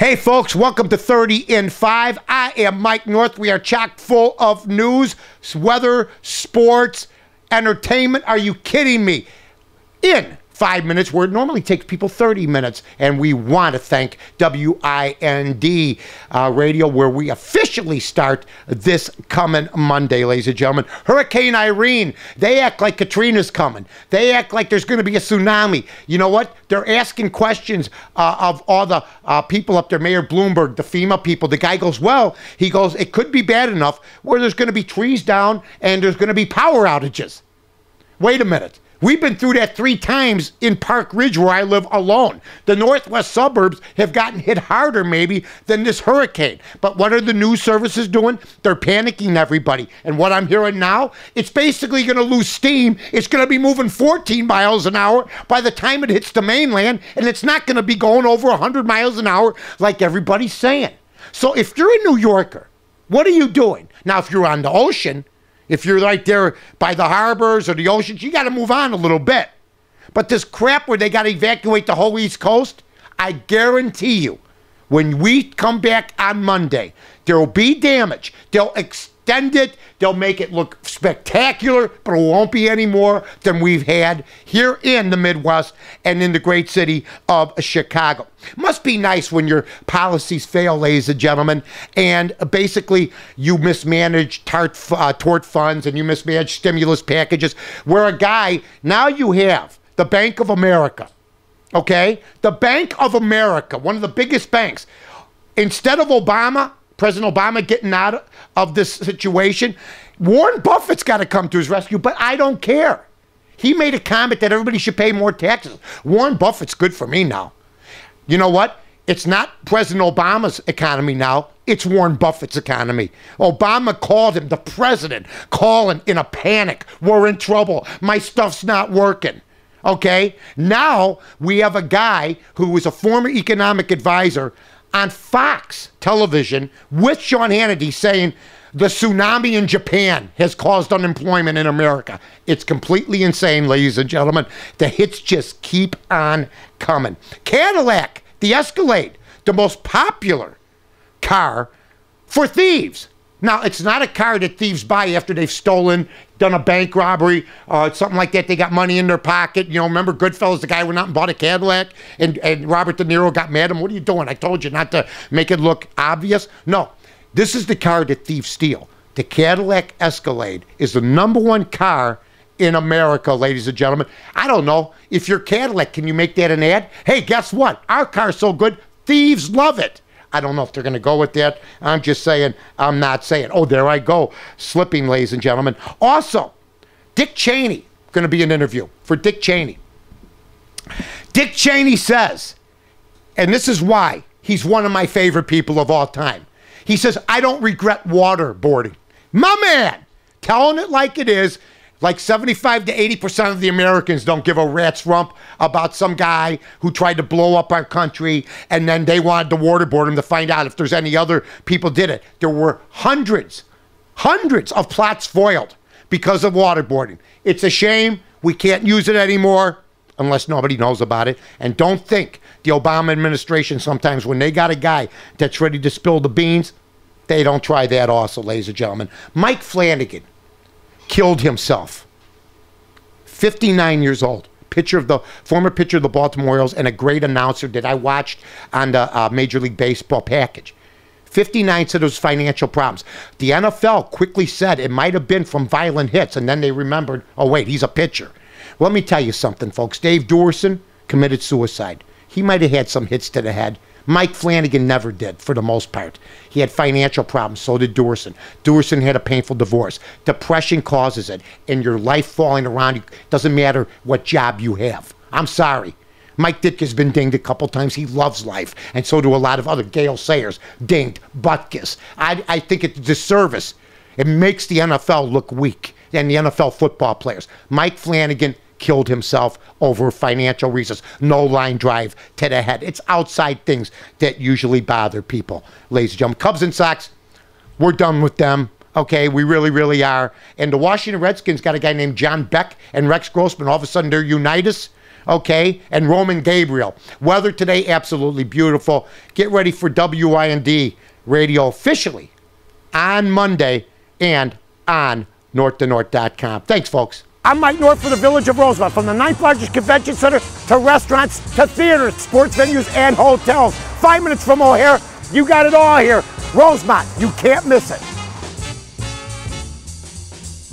Hey folks, welcome to 30 in 5. I am Mike North. We are chock full of news, weather, sports, entertainment. Are you kidding me? In 5 minutes, where it normally takes people 30 minutes. And we want to thank WIND Radio, where we officially start this coming Monday, ladies and gentlemen. Hurricane Irene, they act like Katrina's coming. They act like there's going to be a tsunami. You know what? They're asking questions of all the people up there, Mayor Bloomberg, the FEMA people. The guy goes, well, he goes, it could be bad enough where there's going to be trees down and there's going to be power outages. Wait a minute. We've been through that 3 times in Park Ridge where I live alone. The northwest suburbs have gotten hit harder maybe than this hurricane. But what are the news services doing? They're panicking everybody. And what I'm hearing now, it's basically going to lose steam. It's going to be moving 14 miles an hour by the time it hits the mainland. And it's not going to be going over 100 miles an hour like everybody's saying. So if you're a New Yorker, what are you doing? Now, if you're on the ocean, if you're right there by the harbors or the oceans, you got to move on a little bit. But this crap where they got to evacuate the whole East Coast, I guarantee you, when we come back on Monday, there will be damage. They'll extend it. They'll make it look spectacular, but it won't be any more than we've had here in the Midwest and in the great city of Chicago. Must be nice when your policies fail, ladies and gentlemen, and basically you mismanage tort funds and you mismanage stimulus packages, where a guy, now you have the Bank of America, okay? The Bank of America, one of the biggest banks. Instead of President Obama getting out of this situation, Warren Buffett's got to come to his rescue, but I don't care. He made a comment that everybody should pay more taxes. Warren Buffett's good for me now. You know what? It's not President Obama's economy now. It's Warren Buffett's economy. Obama called him, the president, calling in a panic. We're in trouble. My stuff's not working. Okay? Now we have a guy who was a former economic advisor on Fox television with Sean Hannity saying the tsunami in Japan has caused unemployment in America. It's completely insane, ladies and gentlemen. The hits just keep on coming. Cadillac, the Escalade, the most popular car for thieves. Now, it's not a car that thieves buy after they've stolen, done a bank robbery, something like that. They got money in their pocket. You know, remember Goodfellas, the guy went out and bought a Cadillac, and Robert De Niro got mad at him. What are you doing? I told you not to make it look obvious. No, this is the car that thieves steal. The Cadillac Escalade is the #1 car in America, ladies and gentlemen. I don't know. If you're Cadillac, can you make that an ad? Hey, guess what? Our car's so good, thieves love it. I don't know if they're going to go with that. I'm just saying, I'm not saying. Oh, there I go. Slipping, ladies and gentlemen. Also, Dick Cheney, going to be an interview for Dick Cheney. Dick Cheney says, and this is why he's one of my favorite people of all time. He says, I don't regret waterboarding. My man, telling it like it is. Like 75 to 80% of the Americans don't give a rat's rump about some guy who tried to blow up our country, and then they wanted to waterboard him to find out if there's any other people did it. There were hundreds of plots foiled because of waterboarding. It's a shame. We can't use it anymore unless nobody knows about it. And don't think the Obama administration sometimes, when they got a guy that's ready to spill the beans, they don't try that also, ladies and gentlemen. Mike Flanagan killed himself. 59 years old. Former pitcher of the Baltimore Orioles and a great announcer that I watched on the Major League Baseball package. 59 said it was financial problems. The NFL quickly said it might have been from violent hits, and then they remembered, oh wait, he's a pitcher. Well, let me tell you something, folks. Dave Duerson committed suicide. He might have had some hits to the head. Mike Flanagan never did, for the most part. He had financial problems, so did Duerson. Duerson had a painful divorce. Depression causes it, and your life falling around you. Doesn't matter what job you have. I'm sorry. Mike Ditka's been dinged a couple times. He loves life, and so do a lot of other Gale Sayers. Dinged, butkus. I think it's a disservice. It makes the NFL look weak, and the NFL football players. Mike Flanagan killed himself over financial reasons. No line drive to the head. It's outside things that usually bother people, ladies and gentlemen. Cubs and Sox, we're done with them. Okay, we really, really are. And the Washington Redskins got a guy named John Beck and Rex Grossman. All of a sudden, they're unitas. okay, and Roman Gabriel. Weather today, absolutely beautiful. Get ready for WIND radio officially on Monday and on northtonorth.com. Thanks, folks. I'm Mike North for the Village of Rosemont. From the 9th largest convention center to restaurants to theaters, sports venues, and hotels. 5 minutes from O'Hare, you got it all here. Rosemont, you can't miss it.